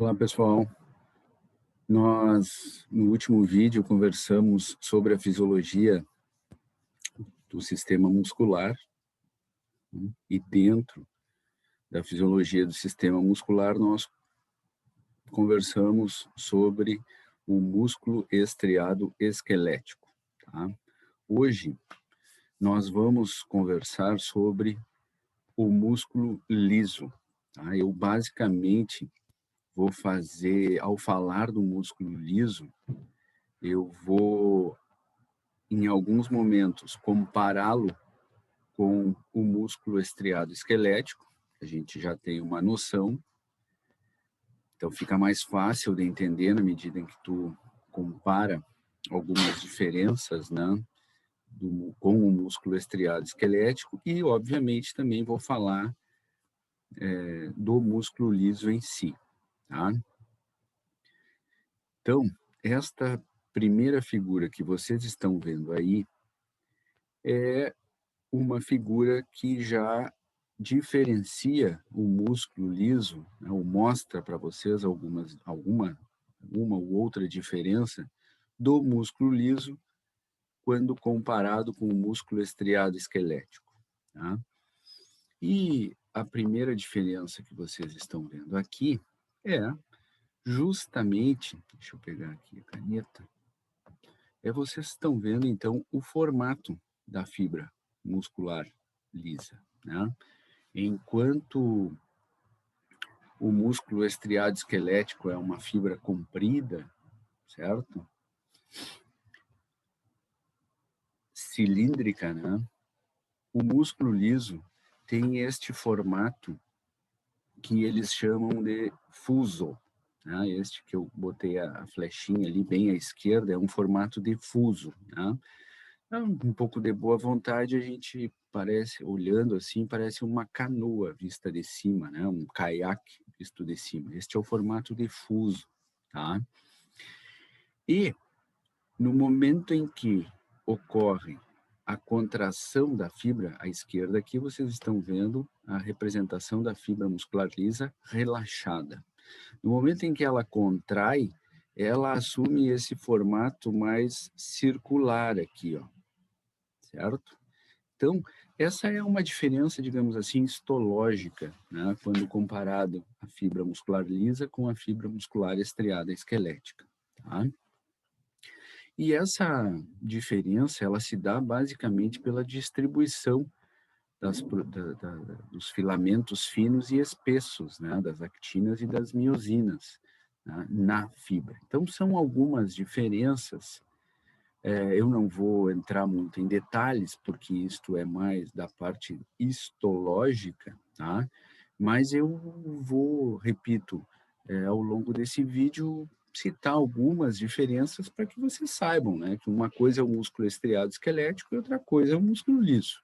Olá, pessoal. Nós, no último vídeo, conversamos sobre a fisiologia do sistema muscular, né? E dentro da fisiologia do sistema muscular, nós conversamos sobre o músculo estriado esquelético, tá? Hoje, nós vamos conversar sobre o músculo liso, tá? Eu, basicamente, vou fazer, ao falar do músculo liso, eu vou em alguns momentos, compará-lo com o músculo estriado esquelético, a gente já tem uma noção, então fica mais fácil de entender na medida em que tu compara algumas diferenças, né, com o músculo estriado esquelético e, obviamente, também vou falar do músculo liso em si, tá? Então, esta primeira figura que vocês estão vendo aí é uma figura que já diferencia o músculo liso, né, ou mostra para vocês uma ou outra diferença do músculo liso quando comparado com o músculo estriado esquelético, tá? E a primeira diferença que vocês estão vendo aqui é justamente, deixa eu pegar aqui a caneta, vocês estão vendo então o formato da fibra muscular lisa, né? Enquanto o músculo estriado esquelético é uma fibra comprida, certo? Cilíndrica, né? O músculo liso tem este formato que eles chamam de fuso, né? Este que eu botei a flechinha ali bem à esquerda é um formato de fuso, né? Um pouco de boa vontade, a gente parece, olhando assim, parece uma canoa vista de cima, né? Um caiaque visto de cima. Este é o formato difuso, tá? E no momento em que ocorre a contração da fibra à esquerda, aqui vocês estão vendo a representação da fibra muscular lisa relaxada. No momento em que ela contrai, ela assume esse formato mais circular aqui, ó, certo? Então, essa é uma diferença, digamos assim, histológica, né, quando comparado a fibra muscular lisa com a fibra muscular estriada esquelética, tá? E essa diferença, ela se dá basicamente pela distribuição dos filamentos finos e espessos, né, das actinas e das miosinas, né, na fibra. Então, são algumas diferenças. Eu não vou entrar muito em detalhes, porque isto é mais da parte histológica, tá? Mas eu vou, repito, ao longo desse vídeo, citar algumas diferenças para que vocês saibam, né? Que uma coisa é o músculo estriado esquelético e outra coisa é o músculo liso,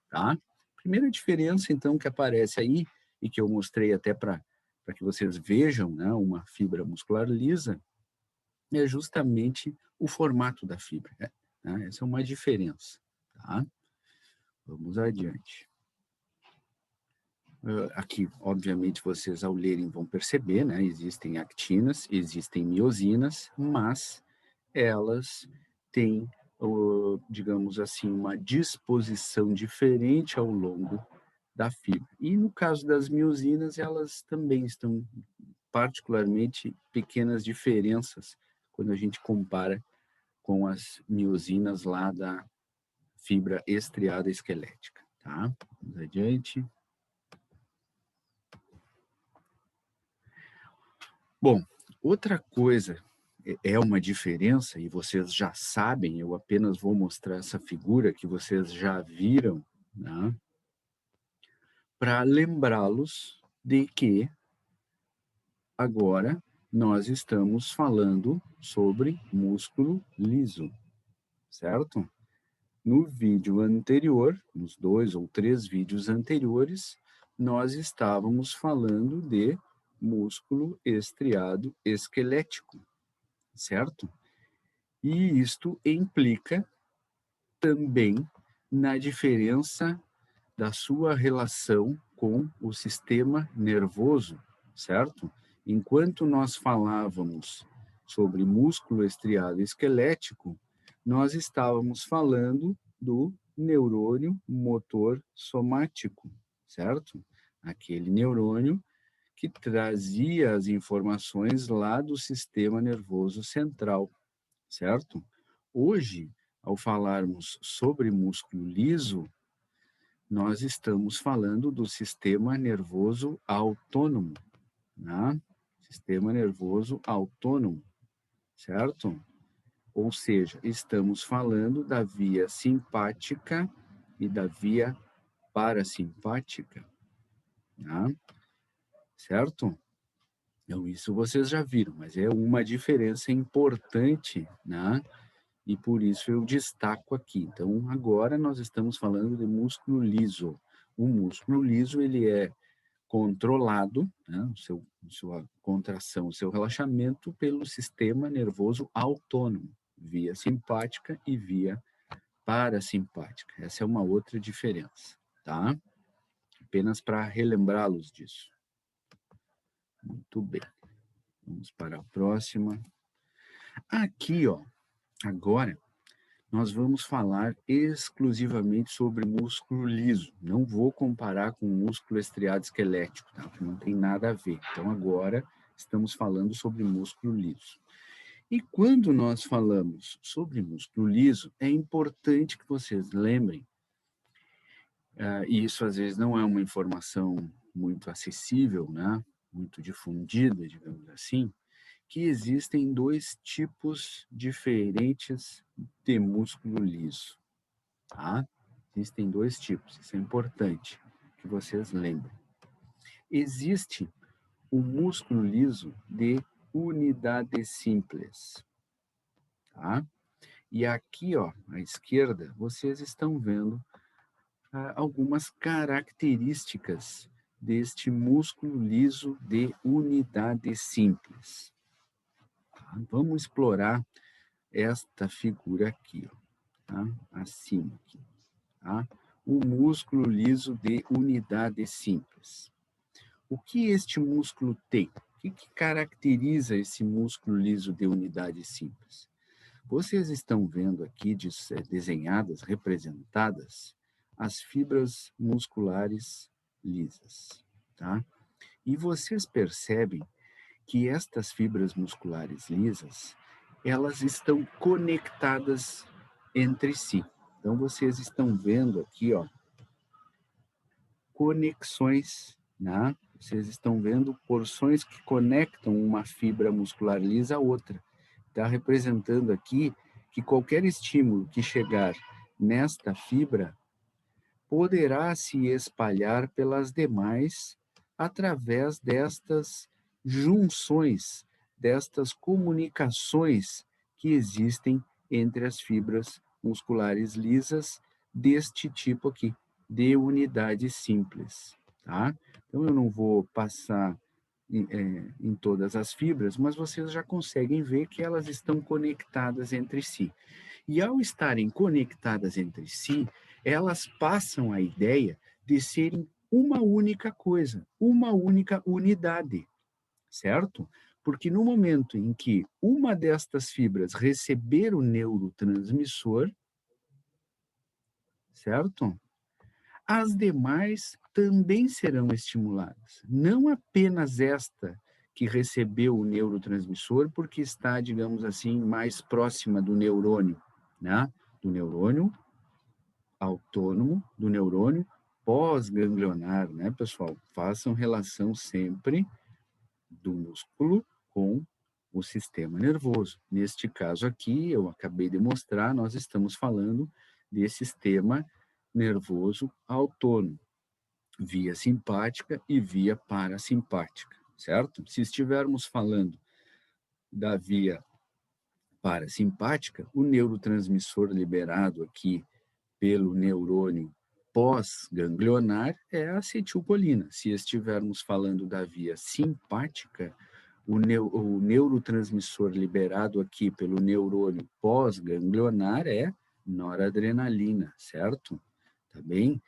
tá? Primeira diferença, então, que aparece aí, e que eu mostrei até para que vocês vejam, né? Uma fibra muscular lisa, é justamente o formato da fibra, né? Essa é uma diferença, tá? Vamos adiante. Aqui, obviamente, vocês ao lerem vão perceber, né? Existem actinas, existem miosinas, mas elas têm, digamos assim, uma disposição diferente ao longo da fibra. E no caso das miosinas, elas também estão particularmente pequenas diferenças quando a gente compara com as miosinas lá da fibra estriada esquelética, tá? Vamos adiante. Bom, outra coisa é uma diferença, e vocês já sabem, eu apenas vou mostrar essa figura que vocês já viram, né? Para lembrá-los de que agora nós estamos falando sobre músculo liso, certo? No vídeo anterior, nos 2 ou 3 vídeos anteriores, nós estávamos falando de músculo estriado esquelético, certo? E isto implica também na diferença da sua relação com o sistema nervoso, certo? enquanto nós falávamos sobre músculo estriado esquelético, nós estávamos falando do neurônio motor somático, certo? Aquele neurônio que trazia as informações lá do sistema nervoso central, certo? Hoje, ao falarmos sobre músculo liso, nós estamos falando do sistema nervoso autônomo, né? Sistema nervoso autônomo, certo? Ou seja, estamos falando da via simpática e da via parasimpática, né? Certo? Então, isso vocês já viram, mas é uma diferença importante, né? E por isso eu destaco aqui. Então, agora nós estamos falando de músculo liso. O músculo liso, ele é controlado, né, sua contração, o seu relaxamento pelo sistema nervoso autônomo, via simpática e via parasimpática. Essa é uma outra diferença, tá? Apenas para relembrá-los disso. Muito bem. Vamos para a próxima. Aqui, ó, agora nós vamos falar exclusivamente sobre músculo liso. Não vou comparar com músculo estriado esquelético, tá? Porque não tem nada a ver. Então, agora estamos falando sobre músculo liso. E quando nós falamos sobre músculo liso, é importante que vocês lembrem, e isso às vezes não é uma informação muito acessível, né? Muito difundida, digamos assim, que existem dois tipos diferentes de músculo liso, tá? Existem dois tipos, isso é importante que vocês lembrem. Existe o músculo liso de unidade simples, tá? E aqui, ó, à esquerda, vocês estão vendo algumas características deste músculo liso de unidade simples. Tá? Vamos explorar esta figura aqui, ó, tá? Acima aqui, tá? O músculo liso de unidade simples. O que este músculo tem? O que caracteriza esse músculo liso de unidade simples? Vocês estão vendo aqui desenhadas, representadas, as fibras musculares lisas, tá? E vocês percebem que estas fibras musculares lisas, elas estão conectadas entre si. Então, vocês estão vendo aqui, ó, conexões, né? Vocês estão vendo porções que conectam uma fibra muscular lisa a outra. Está representando aqui que qualquer estímulo que chegar nesta fibra poderá se espalhar pelas demais através destas junções, destas comunicações que existem entre as fibras musculares lisas deste tipo aqui, de unidade simples, tá? Então, eu não vou passar em todas as fibras, mas vocês já conseguem ver que elas estão conectadas entre si. E ao estarem conectadas entre si, elas passam a ideia de serem uma única coisa, uma única unidade, certo? Porque no momento em que uma destas fibras receber o neurotransmissor, certo? As demais também serão estimuladas. Não apenas esta que recebeu o neurotransmissor, porque está, digamos assim, mais próxima do neurônio, né? Do neurônio autônomo, do neurônio pós-ganglionar, né, pessoal? Façam relação sempre do músculo com o sistema nervoso. Neste caso aqui, eu acabei de mostrar, nós estamos falando de sistema nervoso autônomo, via simpática e via parasimpática, certo? Se estivermos falando da via parasimpática, o neurotransmissor liberado aqui pelo neurônio pós-ganglionar é a acetilcolina. Se estivermos falando da via simpática, o neurotransmissor liberado aqui pelo neurônio pós-ganglionar é noradrenalina, certo? Tá bem?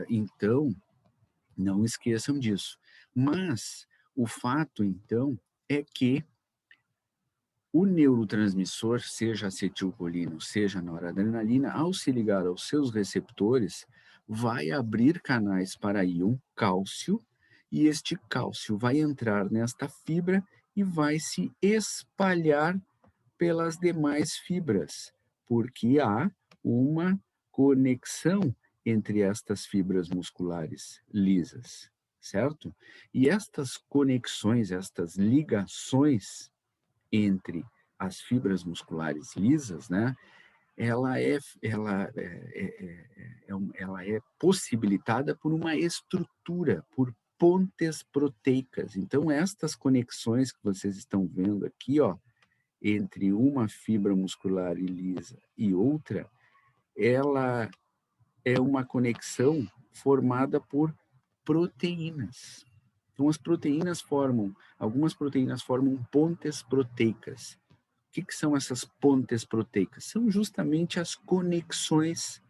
Então, não esqueçam disso. Mas O fato, então, é que o neurotransmissor, seja acetilcolina, seja noradrenalina, ao se ligar aos seus receptores, vai abrir canais para íon cálcio, e este cálcio vai entrar nesta fibra e vai se espalhar pelas demais fibras, porque há uma conexão entre estas fibras musculares lisas, certo? E estas conexões, estas ligações entre as fibras musculares lisas, né, ela é possibilitada por uma estrutura, por pontes proteicas. Então, estas conexões que vocês estão vendo aqui, ó, entre uma fibra muscular lisa e outra, ela é uma conexão formada por proteínas. Então, algumas proteínas formam pontes proteicas. O que são essas pontes proteicas? São justamente as conexões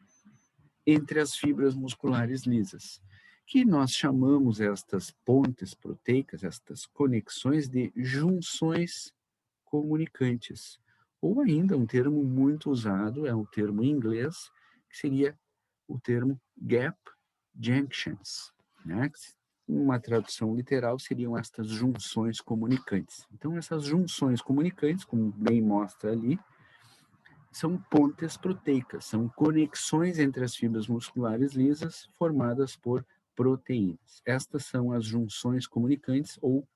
entre as fibras musculares lisas, que nós chamamos estas pontes proteicas, estas conexões, de junções comunicantes. Ou ainda, um termo muito usado é o termo em inglês, que seria o termo gap junctions, né? Uma tradução literal seriam estas junções comunicantes. Então, essas junções comunicantes, como bem mostra ali, são pontes proteicas, são conexões entre as fibras musculares lisas formadas por proteínas. Estas são as junções comunicantes ou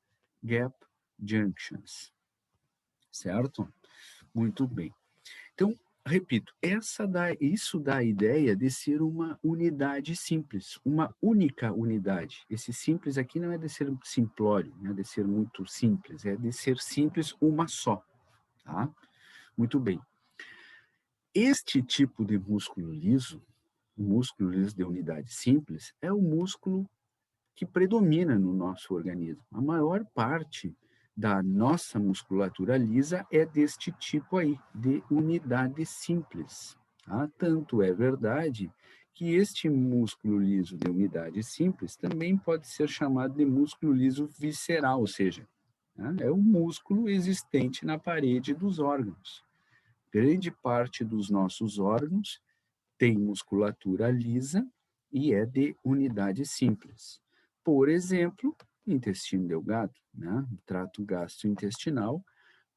gap junctions, certo? Muito bem. Então, repito, isso dá a ideia de ser uma unidade simples, uma única unidade. Esse simples aqui não é de ser simplório, não é de ser muito simples, é de ser simples uma só, tá? Muito bem. Este tipo de músculo liso, o músculo liso de unidade simples, é o músculo que predomina no nosso organismo. A maior parte da nossa musculatura lisa é deste tipo aí, de unidade simples. Tá? Tanto é verdade que este músculo liso de unidade simples também pode ser chamado de músculo liso visceral, ou seja, né, é o músculo existente na parede dos órgãos. Grande parte dos nossos órgãos tem musculatura lisa e é de unidade simples. Por exemplo, intestino delgado, né? No trato gastrointestinal,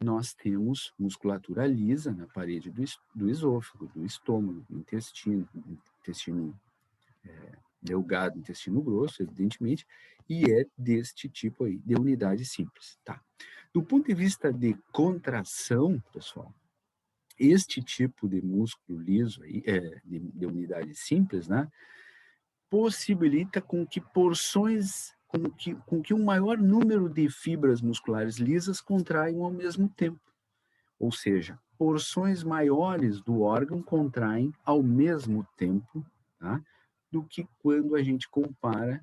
nós temos musculatura lisa na parede do esôfago, do estômago, do intestino delgado, intestino grosso, evidentemente, e é deste tipo aí, de unidade simples, tá? Do ponto de vista de contração, pessoal, este tipo de músculo liso aí, de unidade simples, né, possibilita com que um maior número de fibras musculares lisas contraiam ao mesmo tempo. Ou seja, porções maiores do órgão contraem ao mesmo tempo, tá, do que quando a gente compara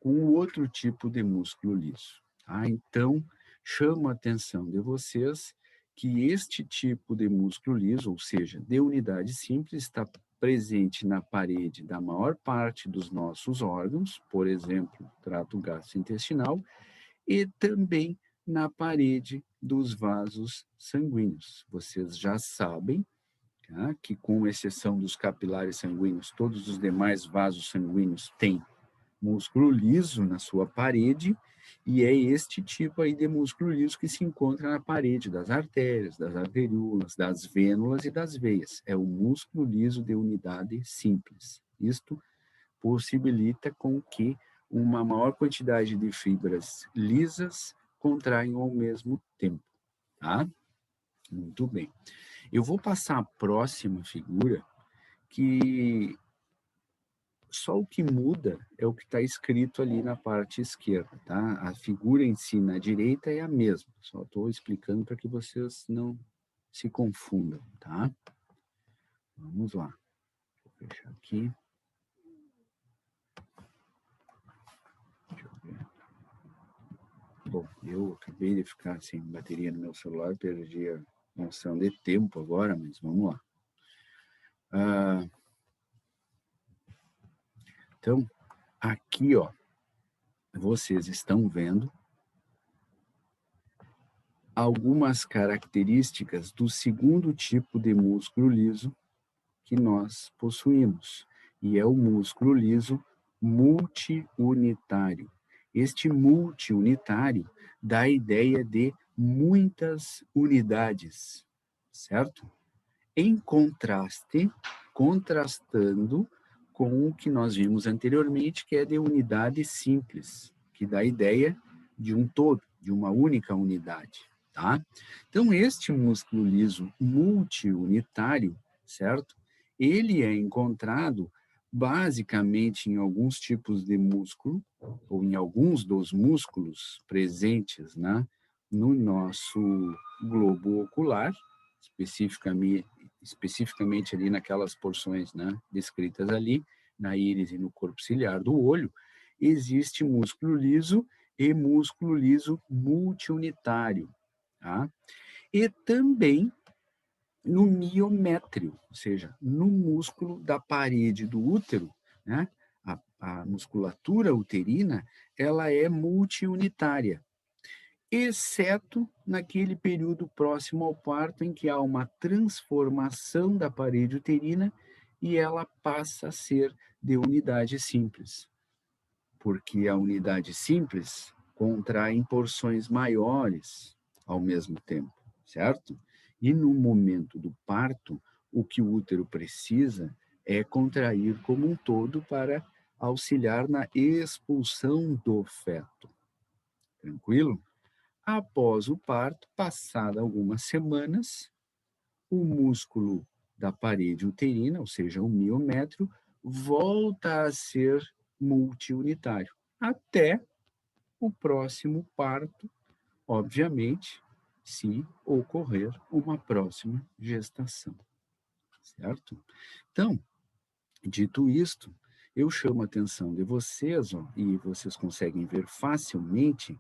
com o outro tipo de músculo liso. Tá? Então, chamo a atenção de vocês que este tipo de músculo liso, ou seja, de unidade simples, está presente na parede da maior parte dos nossos órgãos, por exemplo, trato gastrointestinal, e também na parede dos vasos sanguíneos. Vocês já sabem, tá, que, com exceção dos capilares sanguíneos, todos os demais vasos sanguíneos têm músculo liso na sua parede, e é este tipo aí de músculo liso que se encontra na parede das artérias, das arteriolas, das vênulas e das veias. É o músculo liso de unidade simples. Isto possibilita com que uma maior quantidade de fibras lisas contraiam ao mesmo tempo, tá? Muito bem. Eu vou passar a próxima figura, que só o que muda é o que está escrito ali na parte esquerda, tá? A figura em si na direita é a mesma, só estou explicando para que vocês não se confundam, tá? Vamos lá. Vou fechar aqui. Deixa eu ver. Bom, eu acabei de ficar sem bateria no meu celular, perdi a noção de tempo agora, mas vamos lá. Então, aqui, ó, vocês estão vendo algumas características do segundo tipo de músculo liso que nós possuímos, e é o músculo liso multiunitário. Este multiunitário dá a ideia de muitas unidades, certo? Em contraste, contrastando com o que nós vimos anteriormente, que é de unidade simples, que dá a ideia de um todo, de uma única unidade, tá? Então, este músculo liso multiunitário, certo? Ele é encontrado basicamente em alguns tipos de músculo, ou em alguns dos músculos presentes, né, no nosso globo ocular, especificamente ali naquelas porções, né, descritas ali, na íris e no corpo ciliar do olho, existe músculo liso e músculo liso multiunitário, tá? E também no miométrio, ou seja, no músculo da parede do útero, né? A musculatura uterina, ela é multiunitária, exceto naquele período próximo ao parto em que há uma transformação da parede uterina e ela passa a ser de unidade simples, porque a unidade simples contrai em porções maiores ao mesmo tempo, certo? E no momento do parto, o que o útero precisa é contrair como um todo para auxiliar na expulsão do feto. Tranquilo? Após o parto, passado algumas semanas, o músculo da parede uterina, ou seja, o miométrio, volta a ser multiunitário, até o próximo parto, obviamente, se ocorrer uma próxima gestação, certo? Então, dito isto, eu chamo a atenção de vocês, ó, e vocês conseguem ver facilmente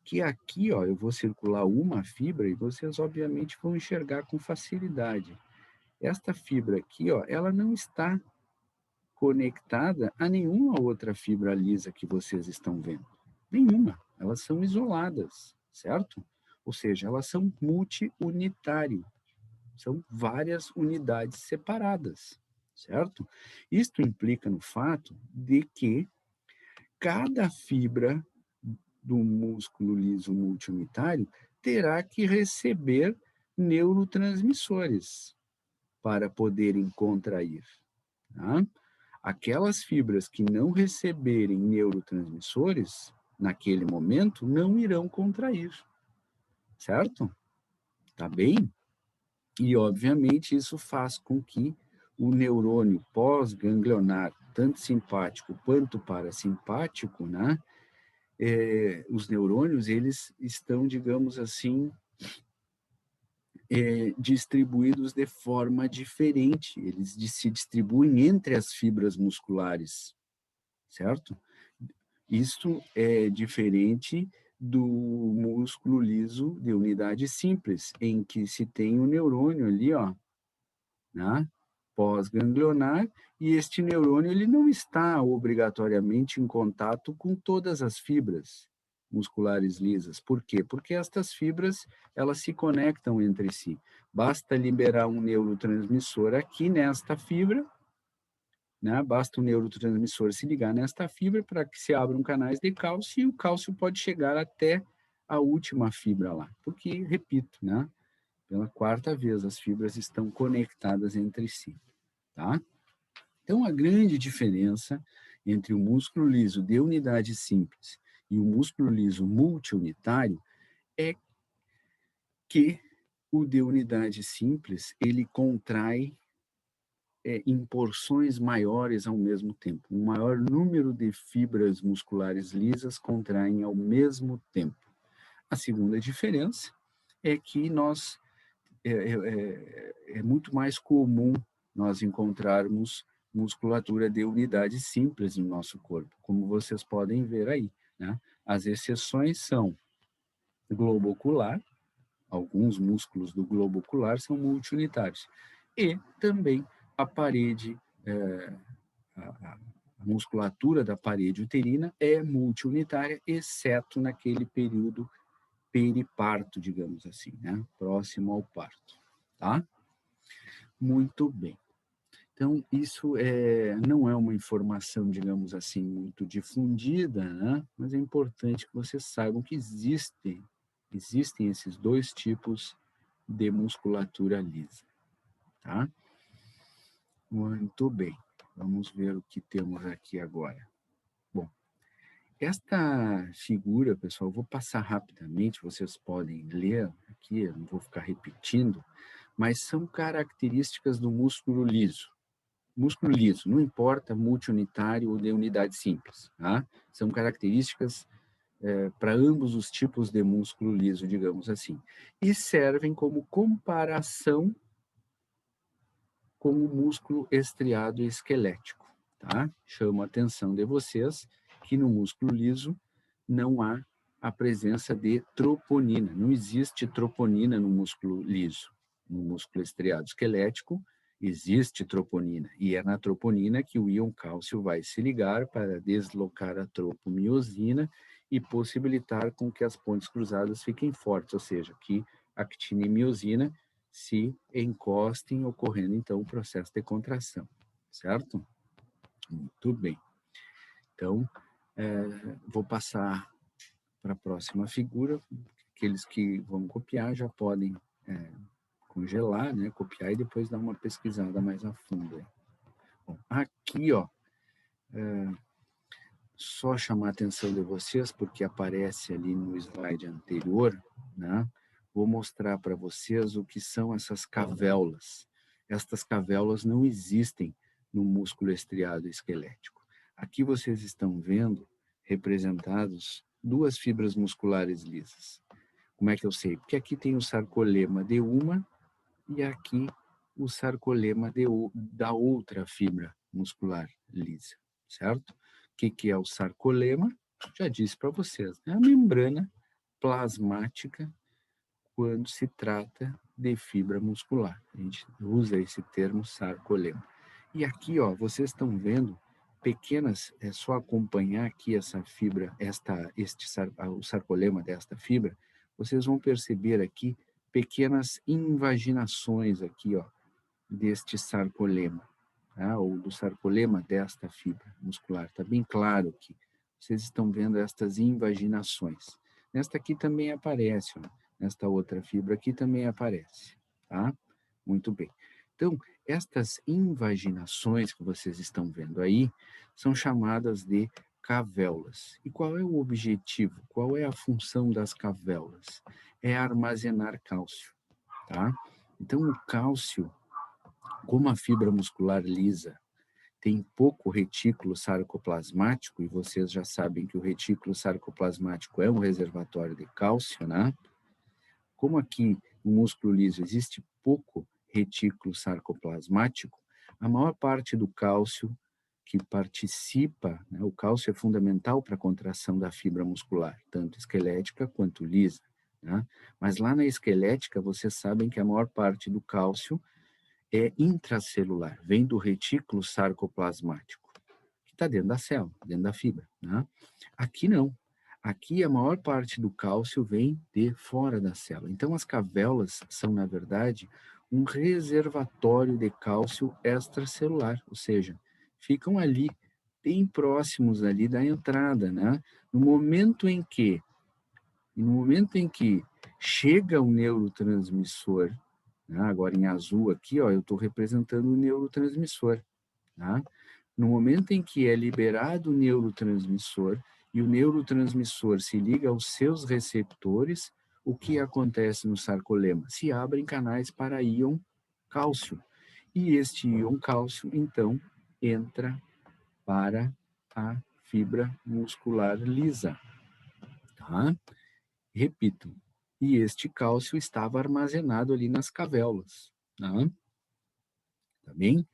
que aqui, ó, eu vou circular uma fibra e vocês obviamente vão enxergar com facilidade. Esta fibra aqui, ó, ela não está conectada a nenhuma outra fibra lisa que vocês estão vendo. Nenhuma. Elas são isoladas, certo? Ou seja, elas são multiunitário. São várias unidades separadas, certo? Isto implica no fato de que cada fibra do músculo liso multiunitário terá que receber neurotransmissores para poderem contrair. Tá? Aquelas fibras que não receberem neurotransmissores, naquele momento, não irão contrair, certo? Tá bem? E, obviamente, isso faz com que o neurônio pós-ganglionar, tanto simpático quanto parasimpático, né, os neurônios, eles estão, digamos assim, distribuídos de forma diferente. Eles se distribuem entre as fibras musculares, certo? Isto é diferente do músculo liso de unidade simples, em que se tem o neurônio ali, ó, né? Pós-ganglionar, e este neurônio ele não está obrigatoriamente em contato com todas as fibras musculares lisas. Por quê? Porque estas fibras, elas se conectam entre si. Basta liberar um neurotransmissor aqui nesta fibra, né? Basta o neurotransmissor se ligar nesta fibra para que se abram canais de cálcio e o cálcio pode chegar até a última fibra lá. Porque, repito, né? Pela quarta vez, as fibras estão conectadas entre si, tá? Então, a grande diferença entre o músculo liso de unidade simples e o músculo liso multiunitário é que o de unidade simples, ele contrai em porções maiores ao mesmo tempo. Um maior número de fibras musculares lisas contraem ao mesmo tempo. A segunda diferença é que é muito mais comum nós encontrarmos musculatura de unidade simples no nosso corpo, como vocês podem ver aí, né? As exceções são globo ocular, alguns músculos do globo ocular são multiunitários, e também a parede, A musculatura da parede uterina é multiunitária, exceto naquele período periparto, digamos assim, né? Próximo ao parto, tá? Muito bem. Então, isso não é uma informação, digamos assim, muito difundida, né? Mas é importante que vocês saibam que existem esses dois tipos de musculatura lisa, tá? Muito bem. Vamos ver o que temos aqui agora. Bom, esta figura, pessoal, eu vou passar rapidamente, vocês podem ler aqui, eu não vou ficar repetindo, mas são características do músculo liso. Músculo liso, não importa multiunitário ou de unidade simples, tá? São características para ambos os tipos de músculo liso, digamos assim, e servem como comparação com o músculo estriado esquelético, tá? Chamo a atenção de vocês que no músculo liso não há a presença de troponina, não existe troponina no músculo liso. No músculo estriado esquelético existe troponina, e é na troponina que o íon cálcio vai se ligar para deslocar a tropomiosina e possibilitar com que as pontes cruzadas fiquem fortes, ou seja, que a actina e miosina se encostem, ocorrendo então o processo de contração, certo? Muito bem. Então, vou passar para a próxima figura. Aqueles que vão copiar já podem congelar, né? Copiar e depois dar uma pesquisada mais a fundo. Bom, aqui, ó, só chamar a atenção de vocês, porque aparece ali no slide anterior, né? Vou mostrar para vocês o que são essas cavéolas. Estas cavéolas não existem no músculo estriado esquelético. Aqui vocês estão vendo representados duas fibras musculares lisas. Como é que eu sei? Porque aqui tem o sarcolema de uma e aqui o sarcolema da outra fibra muscular lisa, certo? O que é o sarcolema? Já disse para vocês, é a membrana plasmática quando se trata de fibra muscular. A gente usa esse termo sarcolema. E aqui, ó, vocês estão vendo pequenas, é só acompanhar aqui essa fibra, o sarcolema desta fibra, vocês vão perceber aqui pequenas invaginações aqui, ó, deste sarcolema, tá? Ou do sarcolema desta fibra muscular. Está bem claro que vocês estão vendo estas invaginações. Nesta aqui também aparece, ó, nesta outra fibra aqui também aparece, tá? Muito bem. Então, estas invaginações que vocês estão vendo aí são chamadas de cavéolas. E qual é o objetivo? Qual é a função das cavéolas? É armazenar cálcio, tá? Então, o cálcio, como a fibra muscular lisa tem pouco retículo sarcoplasmático, e vocês já sabem que o retículo sarcoplasmático é um reservatório de cálcio, né? Como aqui no músculo liso existe pouco retículo sarcoplasmático, a maior parte do cálcio que participa, né, o cálcio é fundamental para a contração da fibra muscular, tanto esquelética quanto lisa, né? Mas lá na esquelética, vocês sabem que a maior parte do cálcio é intracelular, vem do retículo sarcoplasmático, que está dentro da célula, dentro da fibra, né? Aqui não. Aqui a maior parte do cálcio vem de fora da célula. Então as cavéolas são, na verdade, um reservatório de cálcio extracelular, ou seja, ficam ali, bem próximos ali da entrada, né? No momento em que chega o neurotransmissor, né? Agora em azul aqui, ó, eu estou representando o neurotransmissor, tá? No momento em que é liberado o neurotransmissor e o neurotransmissor se liga aos seus receptores, o que acontece no sarcolema? Se abrem canais para íon cálcio. E este íon cálcio, então, entra para a fibra muscular lisa, tá? Repito, e este cálcio estava armazenado ali nas cavéolas, tá bem?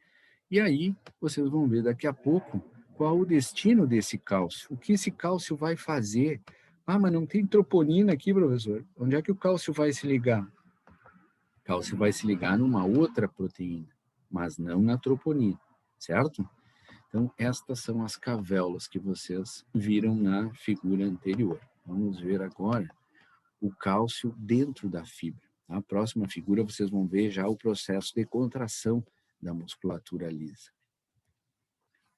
E aí, vocês vão ver daqui a pouco qual o destino desse cálcio. O que esse cálcio vai fazer? Ah, mas não tem troponina aqui, professor. Onde é que o cálcio vai se ligar? O cálcio vai se ligar numa outra proteína, mas não na troponina, certo? Então, estas são as cavéolas que vocês viram na figura anterior. Vamos ver agora o cálcio dentro da fibra. Na próxima figura, vocês vão ver já o processo de contração da musculatura lisa.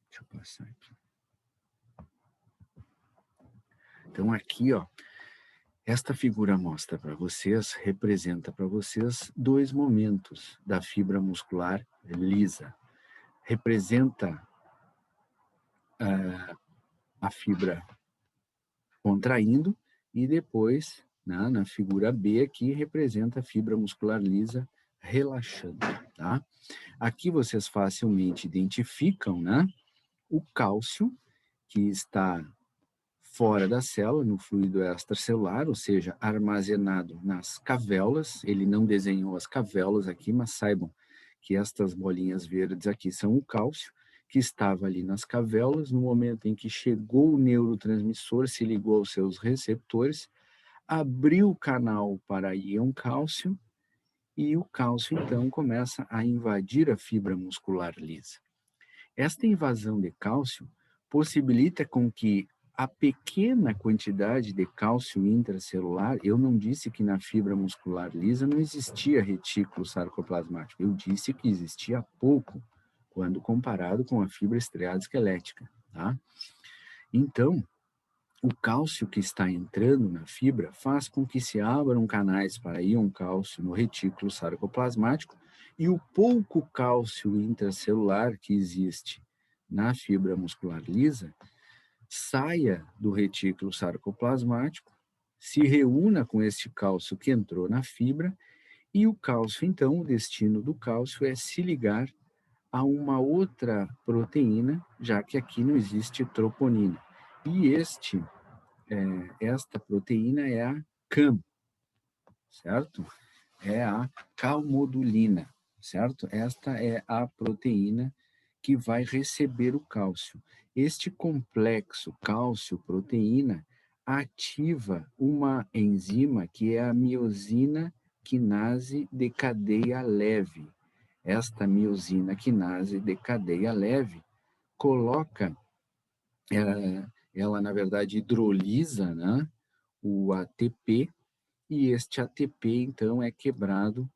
Deixa eu passar aqui. Então, aqui, ó, esta figura mostra para vocês, representa para vocês dois momentos da fibra muscular lisa. Representa a fibra contraindo e depois, na figura B aqui, representa a fibra muscular lisa relaxando, tá? Aqui vocês facilmente identificam, né, o cálcio que está fora da célula, no fluido extracelular, ou seja, armazenado nas cavéolas. Ele não desenhou as cavéolas aqui, mas saibam que estas bolinhas verdes aqui são o cálcio, que estava ali nas cavéolas. No momento em que chegou o neurotransmissor, se ligou aos seus receptores, abriu o canal para íon cálcio, e o cálcio, então, começa a invadir a fibra muscular lisa. Esta invasão de cálcio possibilita com que a pequena quantidade de cálcio intracelular, eu não disse que na fibra muscular lisa não existia retículo sarcoplasmático, eu disse que existia pouco, quando comparado com a fibra estriada esquelética, tá? Então, o cálcio que está entrando na fibra faz com que se abram canais para íon cálcio no retículo sarcoplasmático e o pouco cálcio intracelular que existe na fibra muscular lisa saia do retículo sarcoplasmático, se reúna com este cálcio que entrou na fibra e o cálcio, então, o destino do cálcio é se ligar a uma outra proteína, já que aqui não existe troponina. E esta proteína é a CAM, certo? É a calmodulina, certo? Esta é a proteína que vai receber o cálcio. Este complexo cálcio-proteína ativa uma enzima que é a miosina quinase de cadeia leve. Esta miosina quinase de cadeia leve coloca, ela na verdade hidrolisa, né, o ATP, e este ATP então é quebrado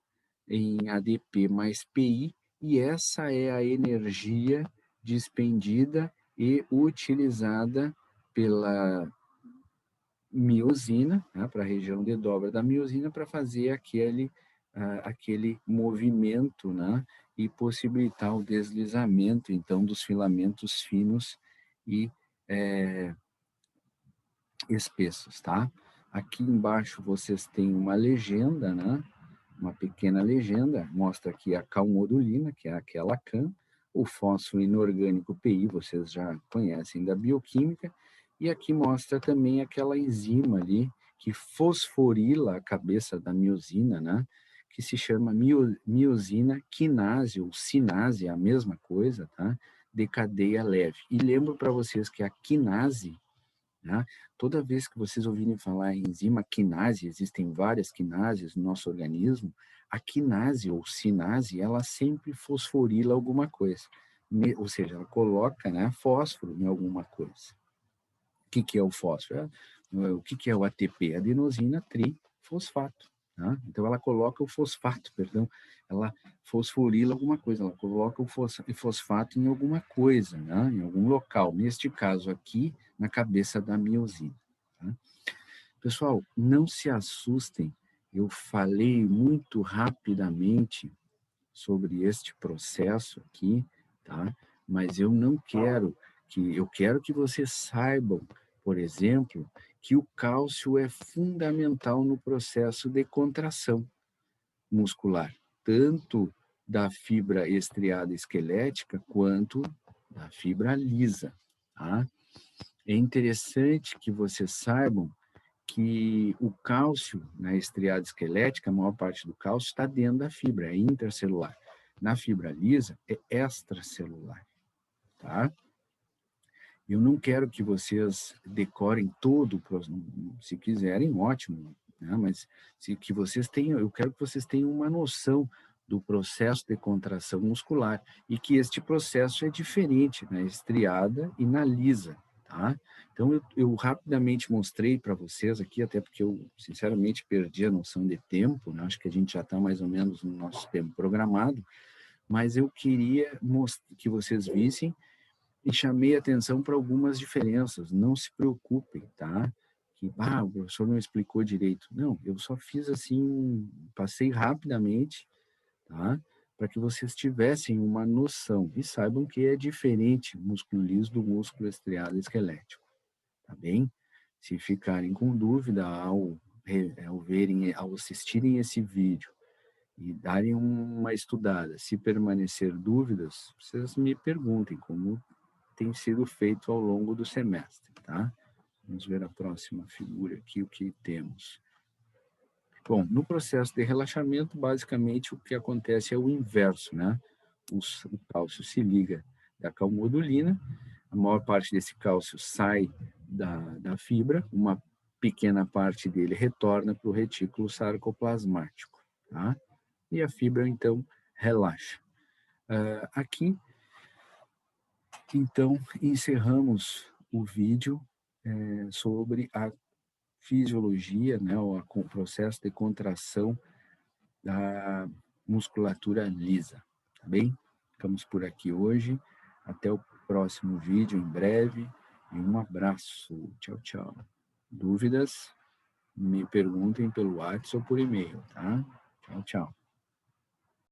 em ADP mais PI, e essa é a energia despendida e utilizada pela miosina, né, para a região de dobra da miosina, para fazer aquele movimento, né, e possibilitar o deslizamento, então, dos filamentos finos e espessos, tá? Aqui embaixo vocês têm uma legenda, né? Uma pequena legenda, mostra aqui a calmodulina, que é aquela CAM, o fósforo inorgânico PI, vocês já conhecem da bioquímica, e aqui mostra também aquela enzima ali, que fosforila a cabeça da miosina, né? Que se chama miosina quinase, ou sinase, é a mesma coisa, tá? De cadeia leve. E lembro para vocês que a quinase, né? Toda vez que vocês ouvirem falar em enzima quinase, existem várias quinases no nosso organismo, a quinase ou sinase, ela sempre fosforila alguma coisa. Ou seja, ela coloca, né, fósforo em alguma coisa. O que é o fósforo? O que é o ATP? Adenosina trifosfato. Tá? Então, ela coloca o fosfato, perdão, ela fosforila alguma coisa, ela coloca o fosfato em alguma coisa, né? Em algum local. Neste caso aqui, na cabeça da miosina. Tá? Pessoal, não se assustem, eu falei muito rapidamente sobre este processo aqui, tá? Mas eu não quero eu quero que vocês saibam, por exemplo, que o cálcio é fundamental no processo de contração muscular, tanto da fibra estriada esquelética quanto da fibra lisa, tá? É interessante que vocês saibam que o cálcio na estriada esquelética, a maior parte do cálcio está dentro da fibra, é intracelular. Na fibra lisa, é extracelular, tá? Eu não quero que vocês decorem todo, se quiserem, ótimo, né? Mas que vocês tenham, eu quero que vocês tenham uma noção do processo de contração muscular e que este processo é diferente na estriada e na lisa, tá? Então, eu rapidamente mostrei para vocês aqui, até porque eu, sinceramente, perdi a noção de tempo, né? Acho que a gente já está mais ou menos no nosso tempo programado, mas eu queria que vocês vissem e chamei atenção para algumas diferenças. Não se preocupem, tá? Que, o professor não explicou direito. Não, eu só fiz assim, passei rapidamente, tá? Para que vocês tivessem uma noção e saibam que é diferente o músculo liso do músculo estriado esquelético, tá bem? Se ficarem com dúvida ao assistirem esse vídeo e darem uma estudada, se permanecer dúvidas, vocês me perguntem, como tem sido feito ao longo do semestre, tá? Vamos ver a próxima figura aqui, o que temos. Bom, no processo de relaxamento, basicamente o que acontece é o inverso, né? O cálcio se liga da calmodulina, a maior parte desse cálcio sai da fibra, uma pequena parte dele retorna para o retículo sarcoplasmático, tá? E a fibra, então, relaxa. Aqui, então, encerramos o vídeo sobre a fisiologia, né, o processo de contração da musculatura lisa, tá bem? Ficamos por aqui hoje, até o próximo vídeo em breve, e um abraço, tchau, tchau. Dúvidas, me perguntem pelo WhatsApp ou por e-mail, tá? Tchau, tchau.